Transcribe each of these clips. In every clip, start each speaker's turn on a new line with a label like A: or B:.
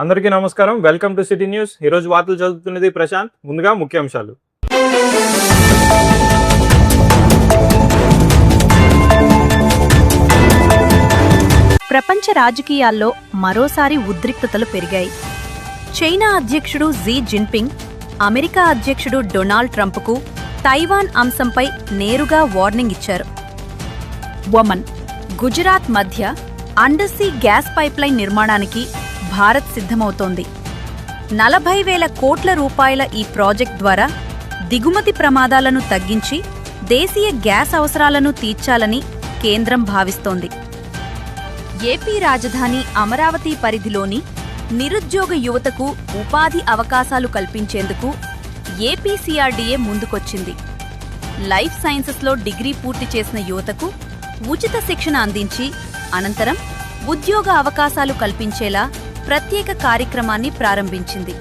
A: అందరికీ నమస్కారం. Welcome to city news. ఈ రోజు వార్తలు చదువుతున్నది ప్రశాంత్. ముందుగా ముఖ్యాంశాలు.
B: ప్రపంచ రాజకీయాల్లో మరోసారి ఉద్రిక్తతలు పెరిగాయి. చైనా అధ్యక్షుడు జీ జిన్పింగ్ అమెరికా అధ్యక్షుడు డొనాల్డ్ ట్రంప్కు తైవాన్ అంశంపై నేరుగా వార్నింగ్ ఇచ్చారు. ఒమన్, గుజరాత్ మధ్య అండర్సీ గ్యాస్ పైప్లైన్ నిర్మాణానికి భారత్ సిద్ధమవుతోంది. 40,000 కోట్ల రూపాయల ఈ ప్రాజెక్ట్ ద్వారా దిగుమతి ప్రమాదాలను తగ్గించి దేశీయ గ్యాస్ అవసరాలను తీర్చాలని కేంద్రం భావిస్తోంది. ఏపీ రాజధాని అమరావతి పరిధిలోని నిరుద్యోగ యువతకు ఉపాధి అవకాశాలు కల్పించేందుకు ఏపీసీఆర్డీఏ ముందుకొచ్చింది. లైఫ్ సైన్సెస్లో డిగ్రీ పూర్తి చేసిన యువతకు ఉచిత శిక్షణ అందించి అనంతరం ఉద్యోగ అవకాశాలు కల్పించేలా ప్రత్యేక కార్యక్రమాన్ని ప్రారంభించింది.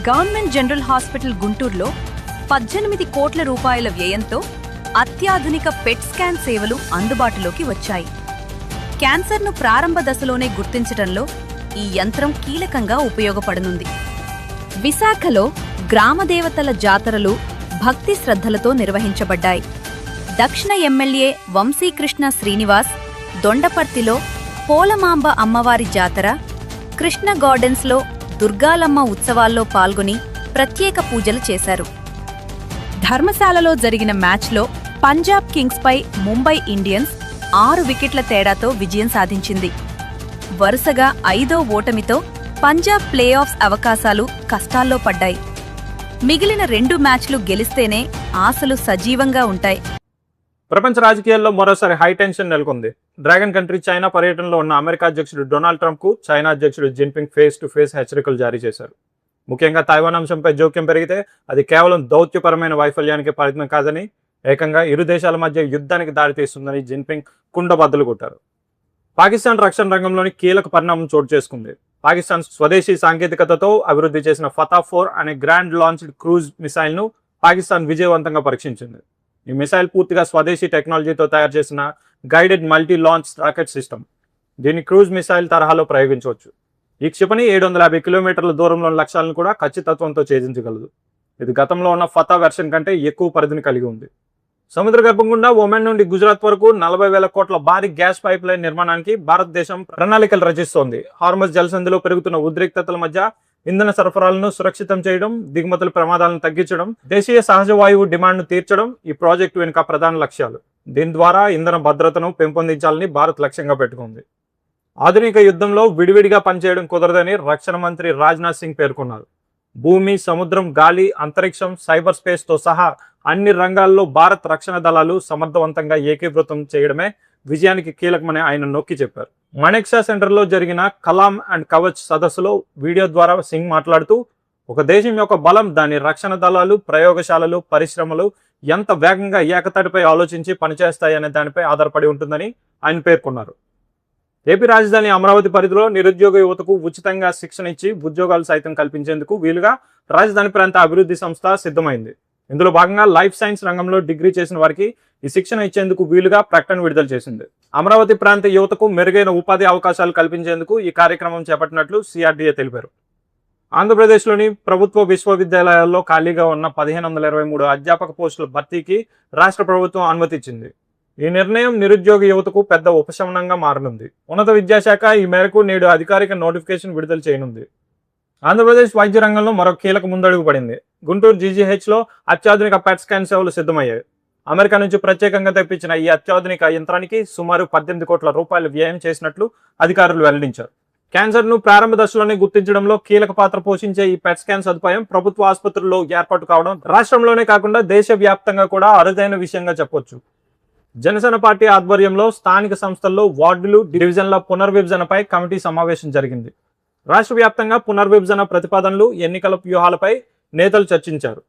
B: గవర్నమెంట్ జనరల్ హాస్పిటల్ గుంటూరులో 18 కోట్ల రూపాయల వ్యయంతో అత్యాధునిక పెట్ స్కాన్ సేవలు అందుబాటులోకి వచ్చాయి. క్యాన్సర్ను ప్రారంభ దశలోనే గుర్తించడంలో ఈ యంత్రం కీలకంగా ఉపయోగపడనుంది. విశాఖలో గ్రామదేవతల జాతరలు భక్తి శ్రద్ధలతో నిర్వహించబడ్డాయి. దక్షిణ ఎమ్మెల్యే వంశీకృష్ణ శ్రీనివాస్ దొండపర్తిలో పోలమాంబ అమ్మవారి జాతర, కృష్ణ గార్డెన్స్లో దుర్గాలమ్మ ఉత్సవాల్లో పాల్గొని ప్రత్యేక పూజలు చేశారు. ధర్మశాలలో జరిగిన మ్యాచ్లో పంజాబ్ కింగ్స్పై ముంబై ఇండియన్స్ 6 వికెట్ల తేడాతో విజయం సాధించింది. వరుసగా 5వ ఓటమితో పంజాబ్ ప్లే ఆఫ్స్ అవకాశాలు కష్టాల్లో పడ్డాయి. మిగిలిన 2 మ్యాచ్లు గెలిస్తేనే ఆశలు సజీవంగా ఉంటాయి.
A: ప్రపంచ రాజకీయాల్లో మరోసారి హై టెన్షన్ నెలకొంది. డ్రాగన్ కంట్రీ చైనా పర్యటనలో ఉన్న అమెరికా అధ్యక్షుడు డొనాల్డ్ ట్రంప్ కు చైనా అధ్యక్షుడు జిన్పింగ్ ఫేస్ టు ఫేస్ హెచ్చరికలు జారీ చేశారు. ముఖ్యంగా తైవాన్ అంశంపై జోక్యం పెరిగితే అది కేవలం దౌత్యపరమైన వైఫల్యానికి పరిమితం కాదని, ఏకంగా ఇరు దేశాల మధ్య యుద్ధానికి దారితీస్తుందని జిన్పింగ్ కుండబద్దలు కొట్టారు. పాకిస్తాన్ రక్షణ రంగంలోని కీలక పరిణామం చోటు చేసుకుంది. పాకిస్తాన్ స్వదేశీ సాంకేతికతతో అభివృద్ధి చేసిన ఫతా-4 అనే గ్రాండ్ లాంచ్డ్ క్రూజ్ మిసైల్ ను పాకిస్తాన్ విజయవంతంగా పరీక్షించింది. ఈ మిసైల్ పూర్తిగా స్వదేశీ టెక్నాలజీతో తయారు చేసిన guided multi launch rocket system. దీన్ని క్రూజ్ మిసైల్ తరహాలో ప్రయోగించవచ్చు. ఈ క్షిపణి 750 కిలోమీటర్ల దూరంలోని లక్ష్యాలను కూడా ఖచ్చితత్వంతో ఛేదించగలదు. ఇది గతంలో ఉన్న ఫతా వెర్షన్ కంటే ఎక్కువ పరిధిని కలిగి ఉంది. సముద్ర గర్భం గుండా ఒమన్ నుండి గుజరాత్ వరకు 40,000 కోట్ల భారీ గ్యాస్ పైప్ లైన్ నిర్మాణానికి భారతదేశం ప్రణాళికలు రచిస్తోంది. హార్మజ్ జలసంధిలో పెరుగుతున్న ఉద్రిక్తతల మధ్య ఇంధన సరఫరాలను సురక్షితం చేయడం, దిగుమతుల ప్రమాదాలను తగ్గించడం, దేశీయ సహజ వాయువు డిమాండ్ను తీర్చడం ఈ ప్రాజెక్టు వెనుక ప్రధాన లక్ష్యాలు. దీని ద్వారా ఇంధన భద్రతను పెంపొందించాలని భారత్ లక్ష్యంగా పెట్టుకుంది. ఆధునిక యుద్ధంలో విడివిడిగా పనిచేయడం కుదరదని రక్షణ మంత్రి రాజ్నాథ్ సింగ్ పేర్కొన్నారు. భూమి, సముద్రం, గాలి, అంతరిక్షం, సైబర్ స్పేస్ తో సహా అన్ని రంగాల్లో భారత్ రక్షణ దళాలు సమర్థవంతంగా ఏకీకృతం చేయడమే విజయానికి కీలకమని ఆయన నొక్కి చెప్పారు. మణెక్సా సెంటర్లో జరిగిన కలాం అండ్ కవచ్ సదస్సులో వీడియో ద్వారా సింగ్ మాట్లాడుతూ, ఒక దేశం యొక్క బలం దాని రక్షణ దళాలు, ప్రయోగశాలలు, పరిశ్రమలు ఎంత వేగంగా ఏకతాటిపై ఆలోచించి పనిచేస్తాయనే దానిపై ఆధారపడి ఉంటుందని ఆయన పేర్కొన్నారు. ఏపీ రాజధాని అమరావతి పరిధిలో నిరుద్యోగ యువతకు ఉచితంగా శిక్షణ ఇచ్చి ఉద్యోగాలు సైతం కల్పించేందుకు వీలుగా రాజధాని ప్రాంత అభివృద్ధి సంస్థ సిద్ధమైంది. ఇందులో భాగంగా లైఫ్ సైన్స్ రంగంలో డిగ్రీ చేసిన వారికి ఈ శిక్షణ ఇచ్చేందుకు వీలుగా ప్రకటన విడుదల చేసింది. అమరావతి ప్రాంత యువతకు మెరుగైన ఉపాధి అవకాశాలు కల్పించేందుకు ఈ కార్యక్రమం చేపట్టినట్లు సిఆర్డీఏ తెలిపారు. ఆంధ్రప్రదేశ్లోని ప్రభుత్వ విశ్వవిద్యాలయాల్లో ఖాళీగా ఉన్న 1,523 అధ్యాపక పోస్టుల భర్తీకి రాష్ట్ర ప్రభుత్వం అనుమతి ఇచ్చింది. ఈ నిర్ణయం నిరుద్యోగ యువతకు పెద్ద ఉపశమనంగా మారనుంది. ఉన్నత విద్యాశాఖ ఈ మేరకు నేడు అధికారిక నోటిఫికేషన్ విడుదల చేయనుంది. ఆంధ్రప్రదేశ్ వైద్య రంగంలో మరో కీలక ముందడుగు పడింది. గుంటూరు జీజీహెచ్లో అత్యాధునిక పెట్ స్కాన్ సేవలు సిద్ధమయ్యాయి. అమెరికా నుంచి ప్రత్యేకంగా తెప్పించిన ఈ అత్యాధునిక యంత్రానికి సుమారు 18 కోట్ల రూపాయలు వ్యయం చేసినట్లు అధికారులు వెల్లడించారు. క్యాన్సర్ను ప్రారంభ దశలోనే గుర్తించడంలో కీలక పాత్ర పోషించే ఈ పెట్ స్కాన్ సదుపాయం ప్రభుత్వ ఆసుపత్రుల్లో ఏర్పాటు కావడం రాష్ట్రంలోనే కాకుండా దేశవ్యాప్తంగా కూడా అరుదైన విషయంగా చెప్పొచ్చు. జనసేన పార్టీ ఆధ్వర్యంలో స్థానిక సంస్థల్లో వార్డులు, డివిజన్ల పునర్విభజనపై కమిటీ సమావేశం జరిగింది. రాష్ట్ర వ్యాప్తంగా పునర్విభజన ప్రతిపాదనలు, ఎన్నికల వ్యూహాలపై నేతలు చర్చించారు.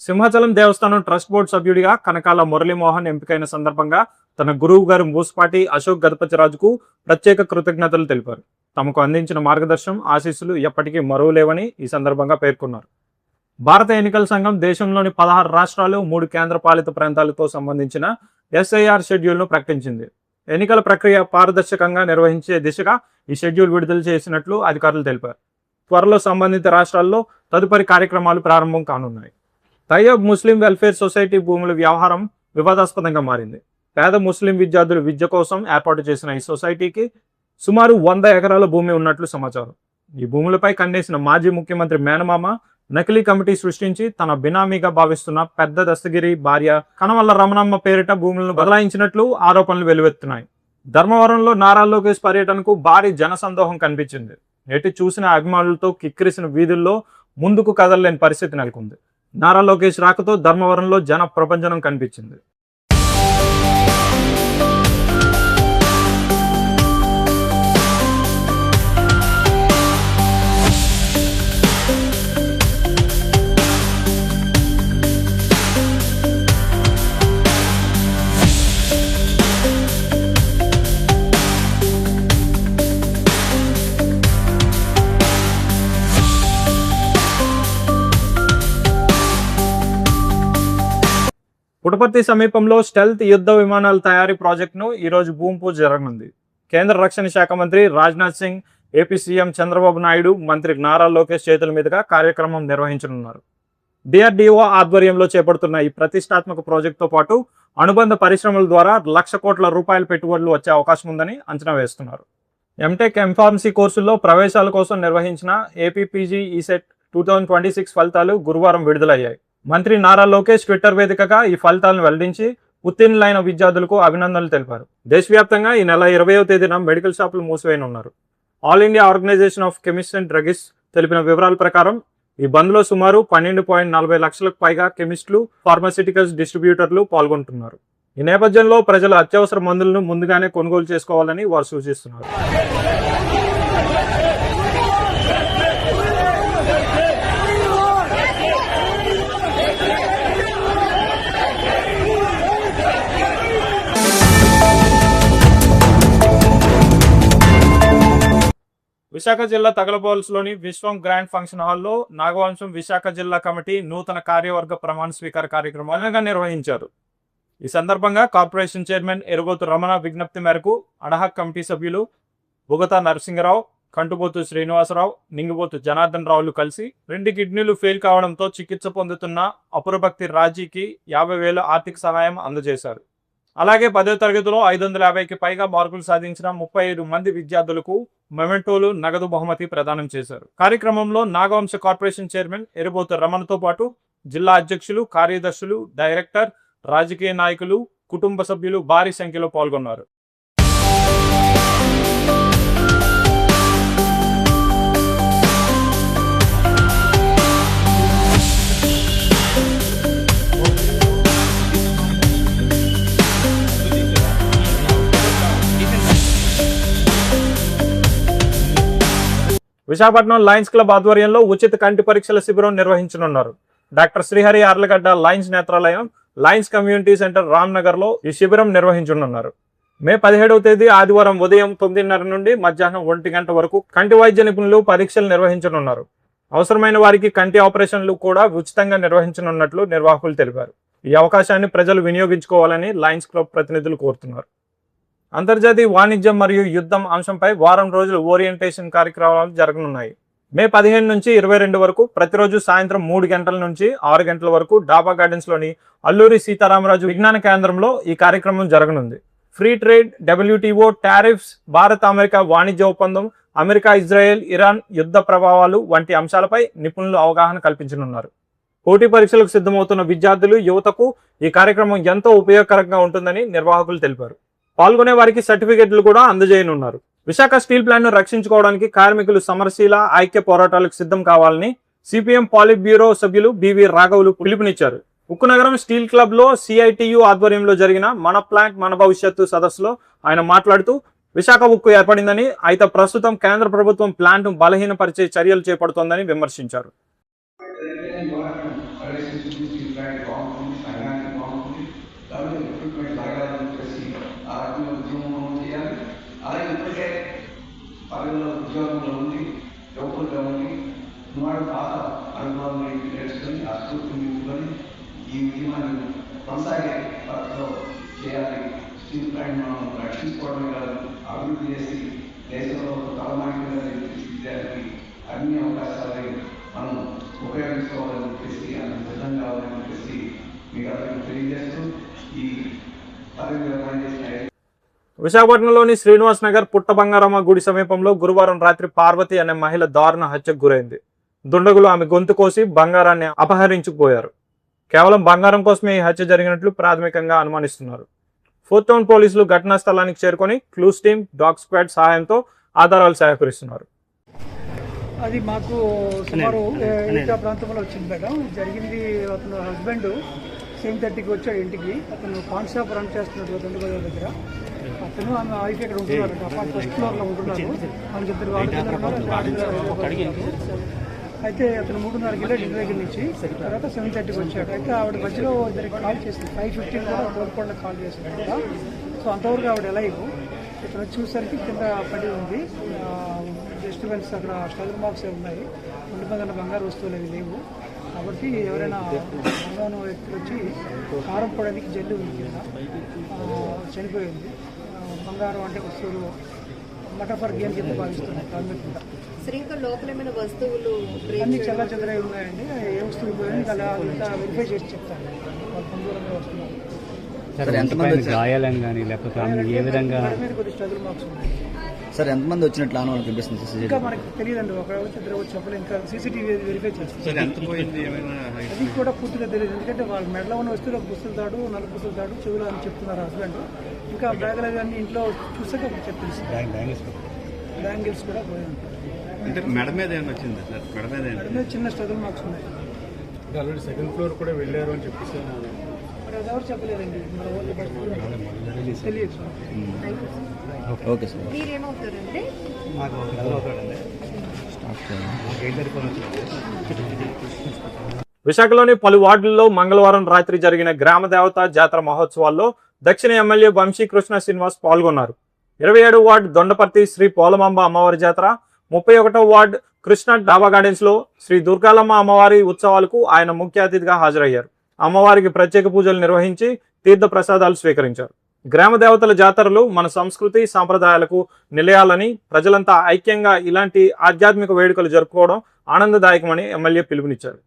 A: సింహాచలం దేవస్థానం ట్రస్ట్ బోర్డు సభ్యుడిగా కనకాల మురళీమోహన్ ఎంపికైన సందర్భంగా తన గురువు గారు మూసుపాటి అశోక్ గజపతిరాజుకు ప్రత్యేక కృతజ్ఞతలు తెలిపారు. తమకు అందించిన మార్గదర్శనం ఆశీస్సులు ఎప్పటికీ మరువలేవని ఈ సందర్భంగా పేర్కొన్నారు. భారత ఎన్నికల సంఘం దేశంలోని 16 రాష్ట్రాలు 3 కేంద్రపాలిత ప్రాంతాలతో సంబంధించిన SIR షెడ్యూల్ను ప్రకటించింది. ఎన్నికల ప్రక్రియ పారదర్శకంగా నిర్వహించే దిశగా ఈ షెడ్యూల్ విడుదల చేసినట్లు అధికారులు తెలిపారు. త్వరలో సంబంధిత రాష్ట్రాల్లో తదుపరి కార్యక్రమాలు ప్రారంభం కానున్నాయి. తయ్యబ్ ముస్లిం వెల్ఫేర్ సొసైటీ భూముల వ్యవహారం వివాదాస్పదంగా మారింది. పేద ముస్లిం విద్యార్థులు విద్య కోసం ఏర్పాటు చేసిన ఈ సొసైటీకి సుమారు 100 ఎకరాల భూమి ఉన్నట్లు సమాచారం. ఈ భూములపై కన్నేసిన మాజీ ముఖ్యమంత్రి మేనమామ నకిలీ కమిటీ సృష్టించి తన బినామీగా భావిస్తున్న పెద్ద దస్తగిరి భార్య కనవల్ల రమణమ్మ పేరిట భూములను బదలాయించినట్లు ఆరోపణలు వెలువెత్తున్నాయి. ధర్మవరంలో నారా లోకేష్ పర్యటనకు భారీ జనసందోహం కనిపించింది. ఎటు చూసిన అభిమానులతో కిక్కిరిసిన వీధుల్లో ముందుకు కదలలేని పరిస్థితి నెలకొంది. నారా లోకేష్ రాకతో ధర్మవరంలో జన ప్రపంచనం కనిపించింది. పుటపర్తి సమీపంలో స్టెల్త్ యుద్ధ విమానాల తయారీ ప్రాజెక్టును ఈరోజు భూమి పూజ జరగనుంది. కేంద్ర రక్షణ శాఖ మంత్రి రాజ్నాథ్ సింగ్, ఏపీ సీఎం చంద్రబాబు నాయుడు, మంత్రి నారా లోకేష్ చేతుల మీదుగా కార్యక్రమం నిర్వహించనున్నారు. DRDO ఆధ్వర్యంలో చేపడుతున్న ఈ ప్రతిష్టాత్మక ప్రాజెక్టుతో పాటు అనుబంధ పరిశ్రమల ద్వారా ₹1,00,000 కోట్ల పెట్టుబడులు వచ్చే అవకాశం ఉందని అంచనా వేస్తున్నారు. ఎంటెక్, ఎంఫార్మసీ కోర్సుల్లో ప్రవేశాల కోసం నిర్వహించిన APPG ECET 2026 ఫలితాలు గురువారం విడుదలయ్యాయి. మంత్రి నారా లోకేష్ ట్విట్టర్ వేదికగా ఈ ఫలితాలను వెల్లడించి ఉత్తీర్ణులైన విద్యార్థులకు అభినందనలు తెలిపారు. దేశవ్యాప్తంగా ఈ నెల 20వ తేదీన మెడికల్ షాపులు మూసివేయనున్నారు. All India organisation of chemists and druggist తెలిపిన వివరాల ప్రకారం ఈ బంద్లో సుమారు 12.40 లక్షలకు పైగా కెమిస్టులు, ఫార్మాస్యూటికల్స్ డిస్ట్రిబ్యూటర్లు పాల్గొంటున్నారు. ఈ నేపథ్యంలో ప్రజలు అత్యవసర మందులను ముందుగానే కొనుగోలు చేసుకోవాలని వారు సూచిస్తున్నారు. విశాఖ జిల్లా తగలబోల్స్లోని విశ్వం గ్రాండ్ ఫంక్షన్ హాల్లో నాగవంశం విశాఖ జిల్లా కమిటీ నూతన కార్యవర్గ ప్రమాణ స్వీకార కార్యక్రమాలను నిర్వహించారు. ఈ సందర్భంగా కార్పొరేషన్ చైర్మన్ ఎరుగోతు రమణ విజ్ఞప్తి మేరకు అడహాక్ కమిటీ సభ్యులు బుగతా నరసింగరావు, కంటుబోతు శ్రీనివాసరావు, నింగిబోతు జనార్దన్ రావులు కలిసి 2 కిడ్నీలు ఫెయిల్ కావడంతో చికిత్స పొందుతున్న అపురభక్తి రాజీకి 50,000 ఆర్థిక సహాయం అందజేశారు. అలాగే 10వ తరగతిలో 550కి పైగా మార్కులు సాధించిన 35 మంది విద్యార్థులకు మెమెంటోలు, నగదు బహుమతి ప్రదానం చేశారు. కార్యక్రమంలో నాగవంశ కార్పొరేషన్ చైర్మన్ ఎరుబోతు రమణతో పాటు జిల్లా అధ్యక్షులు, కార్యదర్శులు, డైరెక్టర్, రాజకీయ నాయకులు, కుటుంబ సభ్యులు భారీ సంఖ్యలో పాల్గొన్నారు. విశాఖపట్నం లయన్స్ క్లబ్ ఆధ్వర్యంలో ఉచిత కంటి పరీక్షల శిబిరం నిర్వహించనున్నారు. Doctor Srihari Allagadda Lions Netralayam, Lions community centre రామ్నగర్లో ఈ శిబిరం నిర్వహించనున్నారు. మే 17వ తేదీ ఆదివారం ఉదయం 9:30 నుండి మధ్యాహ్నం 1 గంట వరకు కంటి వైద్య నిపుణులు పరీక్షలు నిర్వహించనున్నారు. అవసరమైన వారికి కంటి ఆపరేషన్లు కూడా ఉచితంగా నిర్వహించనున్నట్లు నిర్వాహకులు తెలిపారు. ఈ అవకాశాన్ని ప్రజలు వినియోగించుకోవాలని లయన్స్ క్లబ్ ప్రతినిధులు కోరుతున్నారు. అంతర్జాతీయ వాణిజ్యం మరియు యుద్ధం అంశంపై వారం రోజులు ఓరియంటేషన్ కార్యక్రమాలు జరగనున్నాయి. మే 15 నుంచి 22 వరకు ప్రతిరోజు సాయంత్రం 3 గంటల నుంచి 6 గంటల వరకు డాబా గార్డెన్స్లోని అల్లూరి సీతారామరాజు విజ్ఞాన కేంద్రంలో ఈ కార్యక్రమం జరగనుంది. ఫ్రీ ట్రేడ్, WTO, టారిఫ్స్, భారత్-అమెరికా వాణిజ్య ఒప్పందం, అమెరికా, ఇజ్రాయెల్, ఇరాన్ యుద్ధ ప్రభావాలు వంటి అంశాలపై నిపుణులు అవగాహన కల్పించనున్నారు. పోటీ పరీక్షలకు సిద్ధమవుతున్న విద్యార్థులు, యువతకు ఈ కార్యక్రమం ఎంతో ఉపయోగకరంగా ఉంటుందని నిర్వాహకులు తెలిపారు. పాల్గొనే వారికి సర్టిఫికెట్లు కూడా అందజేయనున్నారు. విశాఖ స్టీల్ ప్లాంట్ను రక్షించుకోవడానికి కార్మికులు సమరశీల ఐక్య పోరాటాలకు సిద్ధం కావాలని సిపిఎం పాలిట్ బ్యూరో సభ్యులు బివి రాఘవులు పిలుపునిచ్చారు. ఉక్కునగరం స్టీల్ క్లబ్లో CITU ఆధ్వర్యంలో జరిగిన మన ప్లాంట్ మన భవిష్యత్తు సదస్సులో ఆయన మాట్లాడుతూ విశాఖ ఉక్కు ఏర్పడిందని, అయితే ప్రస్తుతం కేంద్ర ప్రభుత్వం ప్లాంట్ను బలహీనపరిచే చర్యలు చేపడుతోందని విమర్శించారు.
C: స్వాతంత్ర ఉద్యమంలో చేయాలి. అలాగే ఇప్పటికే పల్లెల్లో ఉద్యోగంలో ఉండి యువకులుగా ఉండి వాడు పాత అనుభవాన్ని నేర్చుకొని ఆ స్ఫూర్తిని నింపుకొని ఈ ఉద్యమాన్ని కొనసాగే పద్ధతిలో చేయాలి. స్టీల్ ప్లాంట్ మనం రక్షించుకోవడమే కాదు, అభివృద్ధి చేసి దేశంలో తలమానికంగా తీర్చిదిద్దడానికి అన్ని అవకాశాలని మనం ఉపయోగించుకోవాలని చెప్పేసి అందుకు సిద్ధం కావాలని చెప్పేసి మీకు అందరికీ తెలియజేస్తూ ఈ పదవి విరమణ చేసిన
A: విశాఖపట్నంలోని శ్రీనివాస్ నగర్ పుట్ట బంగారమ్మ గుడి సమీపంలో గురువారం రాత్రి పార్వతి అనే మహిళ దారుణ హత్యకు గురైంది. దుండగులు ఆమె గొంతు కోసి బంగారాన్ని అపహరించుకుపోయారు. కేవలం బంగారం కోసమే ఈ హత్య జరిగినట్లు ప్రాథమికంగా అనుమానిస్తున్నారు. ఫోర్త్ టౌన్ పోలీసులు ఘటనా స్థలానికి చేరుకొని క్లూస్ టీమ్, డాగ్ స్క్వాడ్ సహాయంతో ఆధారాలు సేకరిస్తున్నారు.
D: అది మాకు సుమారు 8 ప్రాంతంలో వచ్చింది మేడం. జరిగింది అతను హస్బెండ్ 7:30కి వచ్చాడు ఇంటికి. అతను పాన్ షాప్ రన్ చేస్తున్నాడు దొండగోదావరి దగ్గర. అతను ఆమె వైఫ్ ఇక్కడ ఉంటున్నారు, అపార్ట్ ఫస్ట్ ఫ్లోర్లో ఉంటున్నారు. వాళ్ళకి ఇద్దరు అయితే అతను 3:30కి వెళ్ళాడు ఇంటి దగ్గర నుంచి. తర్వాత 7:30కి వచ్చాడు. అయితే ఆవిడ మధ్యలో ఇద్దరికి కాల్ చేసింది. 5:15 కూడా కోరుకోండి కాల్ చేసింది కదా. సో అంతవరకు ఆవిడ ఎలా ఇతను చూసరికి కింద పడి ఉంది. డిస్టర్బెన్స్ అక్కడ స్ట్రగుల్ మార్క్స్ ఉన్నాయి. ఒంటి మీద బంగారు వస్తువులు అవి లేవు. కాబట్టి ఎవరైనా అన్నోను వ్యక్తులు వచ్చి కారం పోవడానికి జల్లి ఉంది కింద చనిపోయింది. బంగారం అంటే వస్తువులు మటఫర్ గేమ్ కింద భావిస్తున్నాయి. ప్రాథమికంగా
E: లోపలమైన వస్తువులు
D: అన్ని చల్ల చెదరై ఉన్నాయండి. ఏ వస్తువులు పోయాయి అలా వెరిఫై చేసి చెప్తాను. వాళ్ళు దూరంగా వస్తున్నారు.
F: గాయాలని కానీ లేకపోతే ఏ విధంగా
D: కొద్ది స్ట్రగుల్ మార్క్స్ ఉన్నాయి.
F: సార్ ఎంతమంది వచ్చినట్లు ఆనవాళ్ళు కనిపిస్తుంది?
D: ఇంకా మనకి తెలియదండి. ఒకవేళ ఇద్దరు చెప్పలేదు. ఇంకా సీసీటీవీ వెరిఫై చేస్తాం. అది కూడా పూర్తిగా తెలియదు. ఎందుకంటే వాళ్ళ మెడలో ఉన్న వస్తువులు పుస్తులు తాడు, నలుగు పుస్తులు తాడు, చెవులు అని చెప్తున్నారు హస్బెండ్. ఇంకా బ్యాగులు అవి అన్ని ఇంట్లో చూసాక చెప్పేసి బ్యాంగిల్స్ కూడా పోయి ఉంటాయి.
G: అంటే మెడ మీద ఏమైనా వచ్చింది సార్? మెడ మీద
D: చిన్న స్ట్రగుల్ మార్క్స్ ఉన్నాయి.
G: ఆల్రెడీ సెకండ్ ఫ్లోర్ కూడా వెళ్ళారు అని చెప్పేసి
D: అది ఎవరు చెప్పలేదండి. తెలియదు.
F: Okay sir.
E: మీరేమవుతారండి?
A: విశాఖలోని పలు వార్డుల్లో మంగళవారం రాత్రి జరిగిన గ్రామ దేవత జాతర మహోత్సవాల్లో దక్షిణ ఎమ్మెల్యే వంశీకృష్ణ శ్రీనివాస్ పాల్గొన్నారు. 27వ వార్డు దొండపర్తి శ్రీ పోలమాంబ అమ్మవారి జాతర, 31వ వార్డు కృష్ణ డాబా గార్డెన్స్ లో శ్రీ దుర్గాలమ్మ అమ్మవారి ఉత్సవాలకు ఆయన ముఖ్య అతిథిగా హాజరయ్యారు. అమ్మవారికి ప్రత్యేక పూజలు నిర్వహించి తీర్థ ప్రసాదాలు స్వీకరించారు. గ్రామ దేవతల జాతరలు మన సంస్కృతి సాంప్రదాయాలకు నిలయాలని, ప్రజలంతా ఐక్యంగా ఇలాంటి ఆధ్యాత్మిక వేడుకలు జరుపుకోవడం ఆనందదాయకమని ఎమ్మెల్యే పిలుపునిచ్చారు.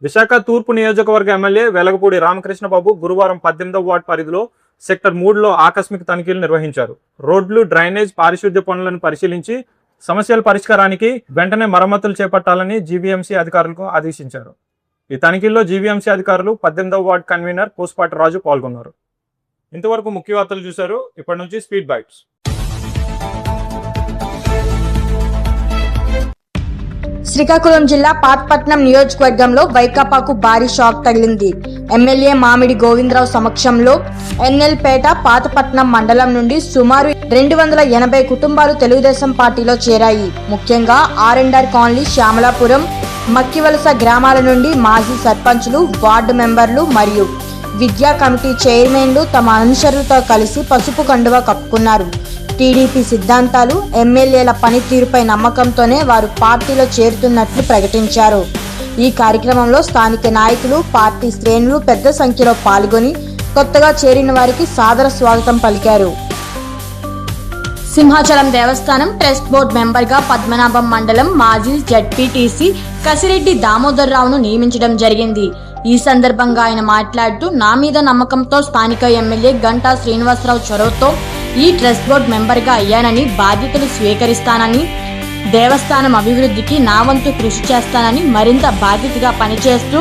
A: విశాఖ తూర్పు నియోజకవర్గ ఎమ్మెల్యే వెలగపూడి రామకృష్ణబాబు గురువారం 18వ వార్డు పరిధిలో సెక్టర్ 3లో ఆకస్మిక తనిఖీలు నిర్వహించారు. రోడ్లు, డ్రైనేజ్, పారిశుద్ధ్య పనులను పరిశీలించి సమస్యల పరిష్కారానికి వెంటనే మరమ్మతులు చేపట్టాలని జీవీఎంసీ అధికారులకు ఆదేశించారు. ఈ తనిఖీల్లో జీవీఎంసీ అధికారులు 18వ వార్డు కన్వీనర్ పూసపాటి రాజు పాల్గొన్నారు. ఇంతవరకు ముఖ్య వార్తలు చూశారు. ఇప్పటి నుంచి స్పీడ్ బైట్స్.
H: శ్రీకాకుళం జిల్లా పాతపట్నం నియోజకవర్గంలో వైకాపాకు భారీ షాక్ తగిలింది. ఎమ్మెల్యే మామిడి గోవిందరావు సమక్షంలో ఎన్ఎల్పేట పాతపట్నం మండలం నుండి సుమారు 280 కుటుంబాలు తెలుగుదేశం పార్టీలో చేరాయి. ముఖ్యంగా ఆర్ఎండ్ఆర్ కాలనీ, శ్యామలాపురం, మక్కివలస గ్రామాల నుండి మాజీ సర్పంచ్లు, వార్డు మెంబర్లు మరియు విద్యా కమిటీ చైర్మన్లు తమ అనుచరులతో కలిసి పసుపు కండువా కప్పుకున్నారు. టీడీపీ సిద్ధాంతాలు, ఎమ్మెల్యేల పనితీరుపై నమ్మకంతోనే వారు పార్టీలో చేరుతున్నట్లు ప్రకటించారు. ఈ కార్యక్రమంలో స్థానిక నాయకులు, పార్టీ శ్రేణులు పెద్ద సంఖ్యలో పాల్గొని కొత్తగా చేరిన వారికి సాదర స్వాగతం పలికారు. సింహాచలం దేవస్థానం ట్రస్ట్ బోర్డు మెంబర్గా పద్మనాభం మండలం మాజీ జడ్పీటీసీ కసిరెడ్డి దామోదర్రావును నియమించడం జరిగింది. ఈ సందర్భంగా ఆయన మాట్లాడుతూ, నా మీద నమ్మకంతో స్థానిక ఎమ్మెల్యే గంటా శ్రీనివాసరావు చొరవతో ఈ ట్రస్ట్ బోర్డు మెంబర్గా అయ్యానని, బాధ్యతలు స్వీకరిస్తానని, దేవస్థానం అభివృద్ధికి నా వంతు కృషి చేస్తానని, మరింత బాధ్యతగా పనిచేస్తూ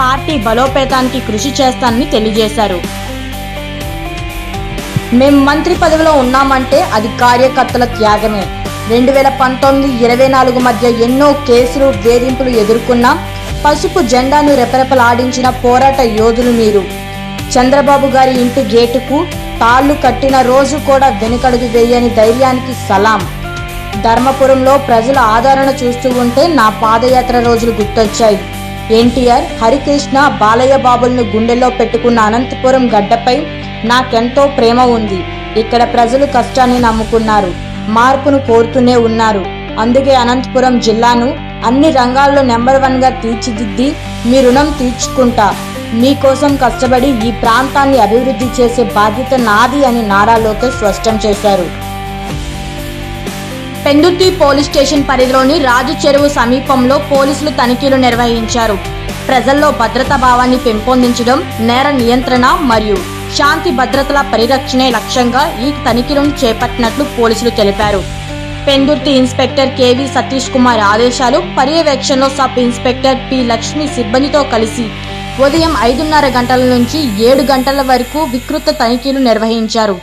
H: పార్టీ బలోపేతానికి కృషి చేస్తానని తెలియజేశారు. మేం మంత్రి పదవిలో ఉన్నామంటే అది కార్యకర్తల త్యాగమే. 2019-24 మధ్య ఎన్నో కేసులు, వేధింపులు ఎదుర్కొన్నా పసుపు జెండాను రెపరెపలాడించిన పోరాట యోధులు మీరు. చంద్రబాబు గారి ఇంటి గేటుకు తాళ్లు కట్టిన రోజు కూడా వెనుకడుగు వేయని ధైర్యానికి సలాం. ధర్మపురంలో ప్రజల ఆదరణ చూస్తూ ఉంటే నా పాదయాత్ర రోజులు గుర్తొచ్చాయి. ఎన్టీఆర్, హరికృష్ణ, బాలయ్య బాబులను గుండెల్లో పెట్టుకున్న అనంతపురం గడ్డపై నాకెంతో ప్రేమ ఉంది. ఇక్కడ ప్రజలు కష్టాన్ని నమ్ముకున్నారు, మార్పును కోరుతూనే ఉన్నారు. అందుకే అనంతపురం జిల్లాను అన్ని రంగాల్లో నెంబర్ 1 గా తీర్చిదిద్ది మీ రుణం తీర్చుకుంటా, మీకోసం కష్టపడి ఈ ప్రాంతాన్ని అభివృద్ధి చేసే బాధ్యత నాది అని నారా లోకేష్ స్పష్టం చేశారు. పెందుర్తి పోలీస్ స్టేషన్ పరిధిలోని రాజు చెరువు సమీపంలో పోలీసులు తనిఖీలు నిర్వహించారు. ప్రజల్లో భద్రతా భావాన్ని పెంపొందించడం, నేర నియంత్రణ మరియు శాంతి భద్రతల పరిరక్షణే లక్ష్యంగా ఈ తనిఖీలను చేపట్టినట్లు పోలీసులు తెలిపారు. పెందుర్తి ఇన్స్పెక్టర్ కెవి సతీష్ కుమార్ ఆదేశాలు పర్యవేక్షణలో సబ్ ఇన్స్పెక్టర్ పి లక్ష్మి సిబ్బందితో కలిసి ఉదయం 5:30 గంటల నుంచి 7 గంటల వరకు విస్తృత తనిఖీలు నిర్వహించారు.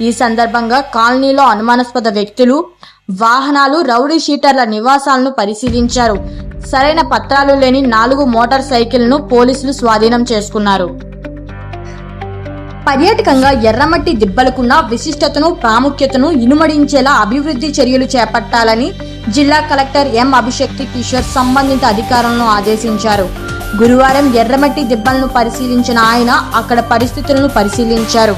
H: ఈ సందర్భంగా కాలనీలో అనుమానాస్పద వ్యక్తులు, వాహనాలు, రౌడీ షీటర్ల నివాసాలను పరిశీలించారు. సరైన పత్రాలు లేని 4 మోటార్ సైకిళ్లను పోలీసులు స్వాధీనం చేసుకున్నారు. పర్యాటకంగా ఎర్రమట్టి దిబ్బలకున్న విశిష్టతను, ప్రాముఖ్యతను ఇనుమడించేలా అభివృద్ధి చర్యలు చేపట్టాలని జిల్లా కలెక్టర్ ఎం అభిషక్తి కిషోర్ సంబంధిత అధికారులను ఆదేశించారు. గురువారం ఎర్రమట్టి దిబ్బలను పరిశీలించిన ఆయన అక్కడ పరిస్థితులను పరిశీలించారు.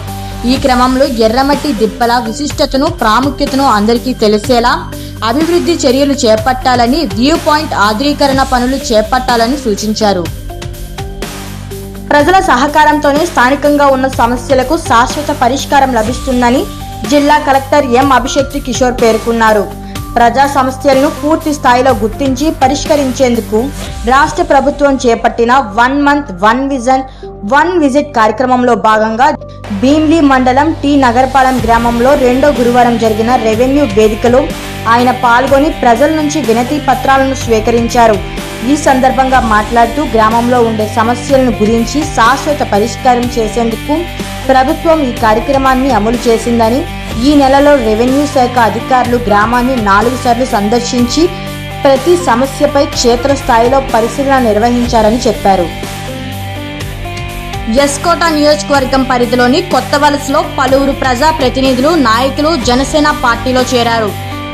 H: ఈ క్రమంలో ఎర్రమట్టి దిబ్బల విశిష్టతను, ప్రాముఖ్యతను అందరికీ తెలిసేలా అభివృద్ధి చర్యలు చేపట్టాలని, వ్యూ పాయింట్ ఆధునీకరణ పనులు చేపట్టాలని సూచించారు. ప్రజల సహకారంతోనే స్థానికంగా ఉన్న సమస్యలకు శాశ్వత పరిష్కారం లభిస్తుందని జిల్లా కలెక్టర్ ఎం అభిషక్తి కిషోర్ పేర్కొన్నారు. ప్రజా సమస్యలను పూర్తి స్థాయిలో గుర్తించి పరిష్కరించేందుకు రాష్ట్ర ప్రభుత్వం చేపట్టిన 1 మంత్ 1 విజన్ 1 విజిట్ కార్యక్రమంలో భాగంగా భీమ్లీ మండలం టి నగరపాలెం గ్రామంలో 2వ గురువారం జరిగిన రెవెన్యూ వేదికలో ఆయన పాల్గొని ప్రజల నుంచి వినతి పత్రాలను స్వీకరించారు. ఈ సందర్భంగా మాట్లాడుతూ గ్రామంలో ఉండే సమస్యలను గురించి శాశ్వత పరిష్కారం చేసేందుకు ప్రభుత్వం ఈ కార్యక్రమాన్ని అమలు చేసిందని, ఈ నెలలో రెవెన్యూ శాఖ అధికారులు గ్రామాన్ని 4 సార్లు సందర్శించి ప్రతి సమస్యపై క్షేత్రస్థాయిలో పరిశీలన నిర్వహించారని చెప్పారు. ఎస్కోట నియోజకవర్గం పరిధిలోని కొత్త వలసలో పలువురు ప్రజా ప్రతినిధులు, నాయకులు జనసేన పార్టీలో చేరారు.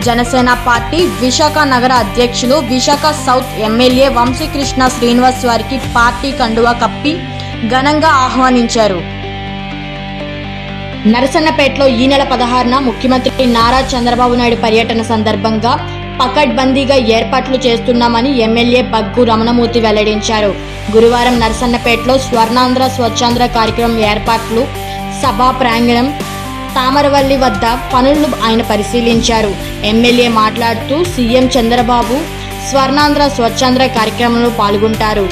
H: జనసేన పార్టీ విశాఖ నగర అధ్యక్షులు, విశాఖ సౌత్ ఎమ్మెల్యే వంశీకృష్ణ శ్రీనివాస్ వారికి పార్టీ కండువా కప్పి ఘనంగా ఆహ్వానించారు. నరసన్నపేటలో ఈ నెల 16న ముఖ్యమంత్రి నారా చంద్రబాబు నాయుడు పర్యటన సందర్భంగా పకడ్బందీగా ఏర్పాట్లు చేస్తున్నామని ఎమ్మెల్యే బగ్గు రమణమూర్తి వెల్లడించారు. గురువారం నరసన్నపేటలో స్వర్ణాంధ్ర స్వచ్ఛాంధ్ర కార్యక్రమం ఏర్పాట్లు, సభా ప్రాంగణం, తామరవల్లి వద్ద పనులను ఆయన పరిశీలించారు. ఎమ్మెల్యే మాట్లాడుతూ సీఎం చంద్రబాబు స్వర్ణాంధ్ర స్వచ్ఛాంధ్ర కార్యక్రమంలో పాల్గొంటారు.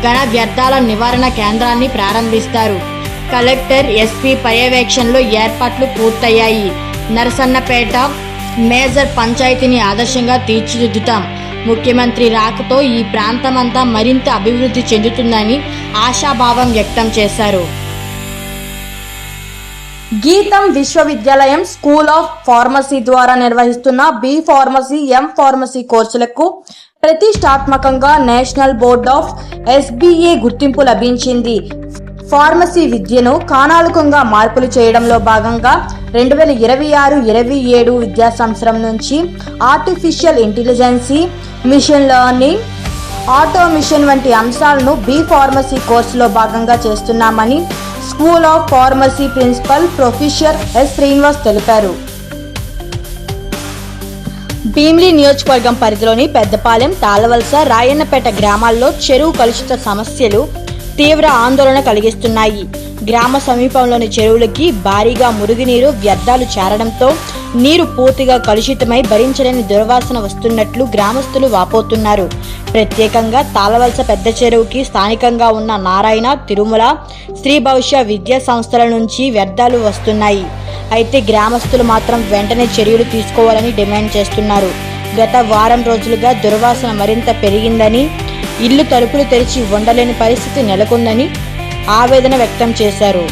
H: ఘన వ్యర్థాల నివారణ కేంద్రాన్ని ప్రారంభిస్తారు. కలెక్టర్, ఎస్పీ పర్యవేక్షణలో ఏర్పాట్లు పూర్తయ్యాయి. నరసన్నపేట మేజర్ పంచాయతీని ఆదర్శంగా తీర్చిదిద్దుతాం. ముఖ్యమంత్రి రాకతో ఈ ప్రాంతమంతా మరింత అభివృద్ధి చెందుతుందని ఆశాభావం వ్యక్తం చేశారు. గీతం విశ్వవిద్యాలయం స్కూల్ ఆఫ్ ఫార్మసీ ద్వారా నిర్వహిస్తున్న బి ఫార్మసీ, ఎం ఫార్మసీ కోర్సులకు ప్రతిష్టాత్మకంగా నేషనల్ బోర్డ్ ఆఫ్ SBA గుర్తింపు లభించింది. ఫార్మసీ విద్యను కాలానుగుణంగా మార్పులు చేయడంలో భాగంగా 2026-27 విద్యా సంవత్సరం నుంచి artificial intelligence, machine learning, automation వంటి అంశాలను బి ఫార్మసీ కోర్సులో భాగంగా చేస్తున్నామని school of pharmacy principal professor S Srinivas తెలిపారు. భీమ్లీ నియోజకవర్గం పరిధిలోని పెద్దపాలెం, తాళవలస, రాయన్నపేట గ్రామాల్లో చెరువు కలుషిత సమస్యలు తీవ్ర ఆందోళన కలిగిస్తున్నాయి. గ్రామ సమీపంలోని చెరువులకి భారీగా మురుగునీరు, వ్యర్థాలు చేరడంతో నీరు పూర్తిగా కలుషితమై భరించలేని దుర్వాసన వస్తున్నట్లు గ్రామస్తులు వాపోతున్నారు. ప్రత్యేకంగా తాళవలస పెద్ద చెరువుకి స్థానికంగా ఉన్న నారాయణ, తిరుమల, శ్రీ భవిష్య విద్యా సంస్థల నుంచి వ్యర్థాలు వస్తున్నాయి. అయితే గ్రామస్తులు మాత్రం వెంటనే చర్యలు తీసుకోవాలని డిమాండ్ చేస్తున్నారు. గత వారం రోజులుగా దుర్వాసన మరింత పెరిగిందని, ఇల్లు తలుపులు తెరిచి ఉండలేని పరిస్థితి నెలకొందని ఆవేదన వ్యక్తం చేశారు.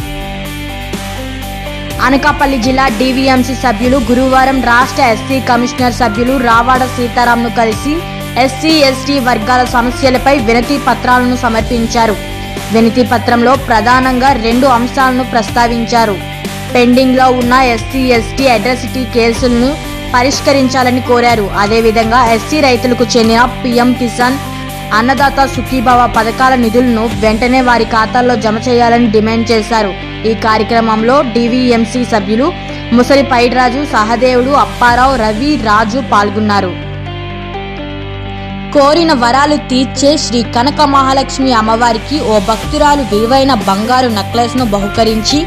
H: అనకాపల్లి జిల్లా DVMC సభ్యులు గురువారం రాష్ట్ర ఎస్సీ కమిషనర్ సభ్యులు రావాడ సీతారాంను కలిసి SC/ST వర్గాల సమస్యలపై వినతి పత్రాలను సమర్పించారు. వినతి పత్రంలో ప్రధానంగా 2 అంశాలను ప్రస్తావించారు. పెండింగ్ లో ఉన్న SC/ST అట్రాసిటీ కేసులను పరిష్కరించాలని కోరారు. అదేవిధంగా SC రైతులకు చెందిన PM కిసాన్, అన్నదాత సుఖీభావ పథకాల నిధులను వెంటనే వారి ఖాతాల్లో జమ చేయాలని డిమాండ్ చేశారు. ఈ కార్యక్రమంలో DVMC సభ్యులు ముసలి పైడిరాజు, సహదేవుడు, అప్పారావు, రవి, రాజు పాల్గొన్నారు. కోరిన వరాలు తీర్చే శ్రీ కనక మహాలక్ష్మి అమ్మవారికి ఓ భక్తురాలు విలువైన బంగారు నెక్లెస్ ను బహుకరించి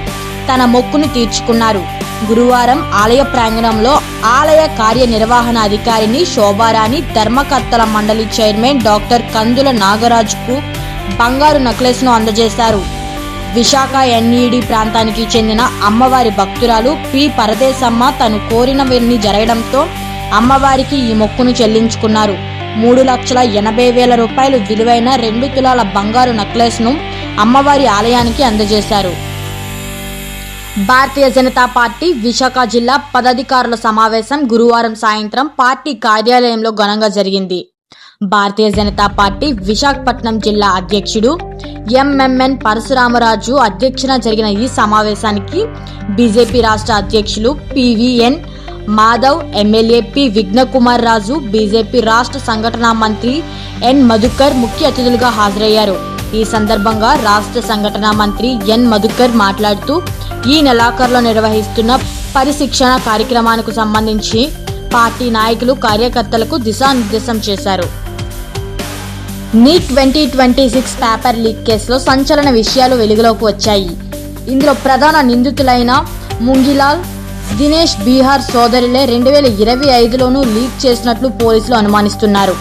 H: తన మొక్కును తీర్చుకున్నారు. గురువారం ఆలయ ప్రాంగణంలో ఆలయ కార్యనిర్వహణ అధికారిని శోభారాణి, ధర్మకర్తల మండలి చైర్మన్ డాక్టర్ కందుల నాగరాజుకు బంగారు నెక్లెస్ ను అందజేశారు. విశాఖ ఎన్ఈడి ప్రాంతానికి చెందిన అమ్మవారి భక్తురాలు పి పరదేశమ్మ తను కోరినవన్నీ జరగడంతో అమ్మవారికి ఈ మొక్కును చెల్లించుకున్నారు. 3,80,000 రూపాయలు విలువైన 2 తులాల బంగారు నెక్లెస్ ను అమ్మవారి ఆలయానికి అందజేశారు. భారతీయ జనతా పార్టీ విశాఖ జిల్లా పదాధికారుల సమావేశం గురువారం సాయంత్రం పార్టీ కార్యాలయంలో ఘనంగా జరిగింది. భారతీయ జనతా పార్టీ విశాఖపట్నం జిల్లా అధ్యక్షుడు ఎంఎంఎన్ పరశురామరాజు అధ్యక్షతన జరిగిన ఈ సమావేశానికి బీజేపీ రాష్ట్ర అధ్యక్షులు PVN Madhav, MLA P Vighnakumar రాజు, బీజేపీ రాష్ట్ర సంఘటనా మంత్రి ఎన్ మధుకర్ ముఖ్య అతిథులుగా హాజరయ్యారు. ఈ సందర్భంగా రాష్ట్ర సంఘటనా మంత్రి ఎన్ మధుకర్ మాట్లాడుతూ ఈ నెలాఖరులో నిర్వహిస్తున్న పరిశిక్షణ కార్యక్రమానికి సంబంధించి పార్టీ నాయకులు, కార్యకర్తలకు దిశానిర్దేశం చేశారు. నీట్ 2026 పేపర్ లీక్ కేసులో సంచలన విషయాలు వెలుగులోకి వచ్చాయి. ఇందులో ప్రధాన నిందితులైన ముంగిలాల్, దినేష్ బీహార్ సోదరులే 2025లోనూ లీక్ చేసినట్లు పోలీసులు అనుమానిస్తున్నారు.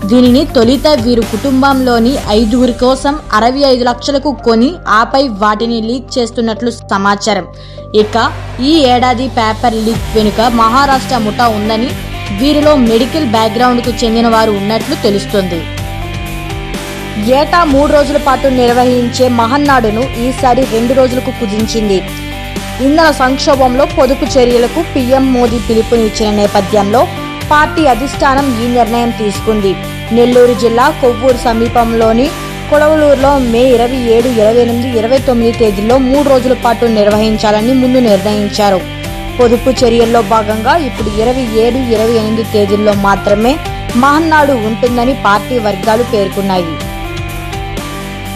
H: దీనిని తొలిత వీరు కుటుంబంలోని 5 కోసం 65 లక్షలకు కొని ఆపై వాటిని లీక్ చేస్తున్నట్లు సమాచారం. ఇక ఈ ఏడాది పేపర్ లీక్ వెనుక మహారాష్ట్ర ముఠా ఉందని, వీరిలో మెడికల్ బ్యాక్గ్రౌండ్ కు చెందిన వారు ఉన్నట్లు తెలుస్తోంది. ఏటా 3 రోజుల పాటు నిర్వహించే మహన్నాడును ఈసారి 2 రోజులకు కుదించింది. ఇంధన సంక్షోభంలో పొదుపు చర్యలకు పీఎం మోదీ పిలుపునిచ్చిన నేపథ్యంలో పార్టీ అధిష్టానం ఈ నిర్ణయం తీసుకుంది. నెల్లూరు జిల్లా కొవ్వూరు సమీపంలోని కొడవలూరులో మే 27, 28, 29 తేదీల్లో 3 రోజుల పాటు నిర్వహించాలని ముందు నిర్ణయించారు. పొదుపు చర్యల్లో భాగంగా ఇప్పుడు 27, 28 తేదీల్లో మాత్రమే మహన్నాడు ఉంటుందని పార్టీ వర్గాలు పేర్కొన్నాయి.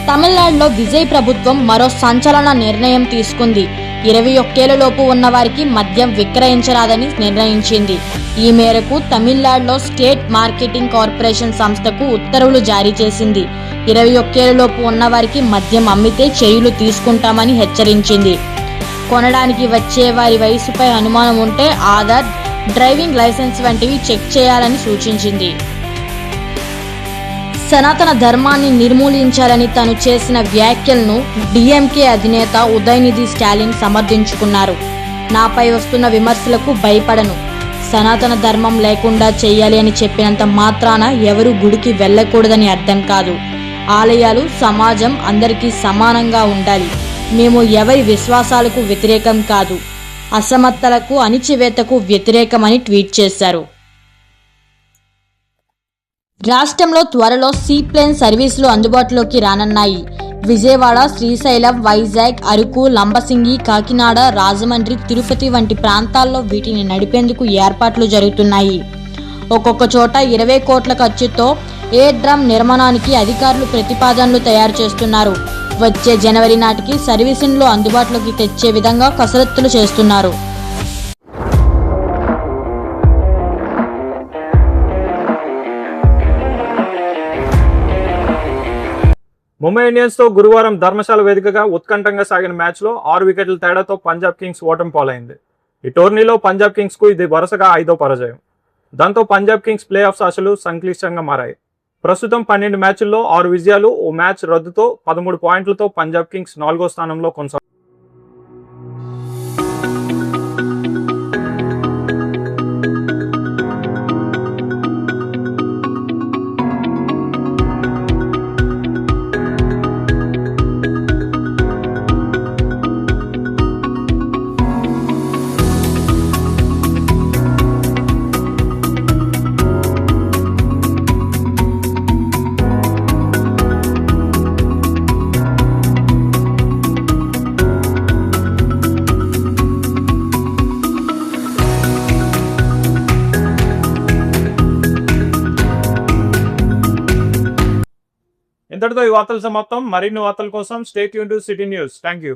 H: తమిళనాడులో విజయ్ ప్రభుత్వం మరో సంచలన నిర్ణయం తీసుకుంది. 21 ఏళ్లలోపు ఉన్న వారికి మద్యం విక్రయించరాదని నిర్ణయించింది. ఈ మేరకు తమిళనాడులో స్టేట్ మార్కెటింగ్ కార్పొరేషన్ సంస్థకు ఉత్తర్వులు జారీ చేసింది. 21 ఏళ్లలోపు ఉన్న వారికి మద్యం అమ్మితే చర్యలు తీసుకుంటామని హెచ్చరించింది. కొనడానికి వచ్చే వారి వయసుపై అనుమానం ఉంటే ఆధార్, డ్రైవింగ్ లైసెన్స్ వంటివి చెక్ చేయాలని సూచించింది. సనాతన ధర్మాన్ని నిర్మూలించాలని తాను చేసిన వ్యాఖ్యలను డిఎంకే అధినేత ఉదయనిధి స్టాలిన్ సమర్థించుకున్నారు. నాపై వస్తున్న విమర్శలకు భయపడను, సనాతన ధర్మం లేకుండా చేయాలి అని చెప్పినంత మాత్రాన ఎవరు గుడికి వెళ్ళకూడదని అర్థం కాదు. ఆలయాలు, సమాజం అందరికీ సమానంగా ఉండాలి. మేము ఎవరి విశ్వాసాలకు వ్యతిరేకం కాదు, అసమర్థలకు, అణిచివేతకు వ్యతిరేకమని ట్వీట్ చేశారు. రాష్ట్రంలో త్వరలో సీప్లేన్ సర్వీసులు అందుబాటులోకి రానున్నాయి. విజయవాడ, శ్రీశైలం, వైజాగ్, అరకు, లంబసింగి, కాకినాడ, రాజమండ్రి, తిరుపతి వంటి ప్రాంతాల్లో వీటిని నడిపేందుకు ఏర్పాట్లు జరుగుతున్నాయి. ఒక్కొక్క చోట 20 కోట్ల ఖర్చుతో ఎయిర్ డ్రమ్ నిర్మాణానికి అధికారులు ప్రతిపాదనలు తయారు చేస్తున్నారు. వచ్చే జనవరి నాటికి సర్వీసులను అందుబాటులోకి తెచ్చే విధంగా కసరత్తులు చేస్తున్నారు.
A: ముంబై ఇండియన్స్ తో గురువారం ధర్మశాల వేదికగా ఉత్కంఠంగా సాగిన మ్యాచ్లో 6 వికెట్ల తేడాతో పంజాబ్ కింగ్స్ ఓటమి పాలైంది. ఈ టోర్నీలో పంజాబ్ కింగ్స్ కు ఇది వరుసగా 5వ పరాజయం. దాంతో పంజాబ్ కింగ్స్ ప్లే ఆఫ్స్ ఆశలు సంక్లిష్టంగా మారాయి. ప్రస్తుతం 12 మ్యాచ్ల్లో 6 విజయాలు, ఓ మ్యాచ్ రద్దుతో 13 పాయింట్లతో పంజాబ్ కింగ్స్ 4వ స్థానంలో కొనసాగుతుంది. ఇంతటితో ఈ వార్తలు సమాప్తం. మరిన్ని వార్తల కోసం stay tune to city news. Thank you.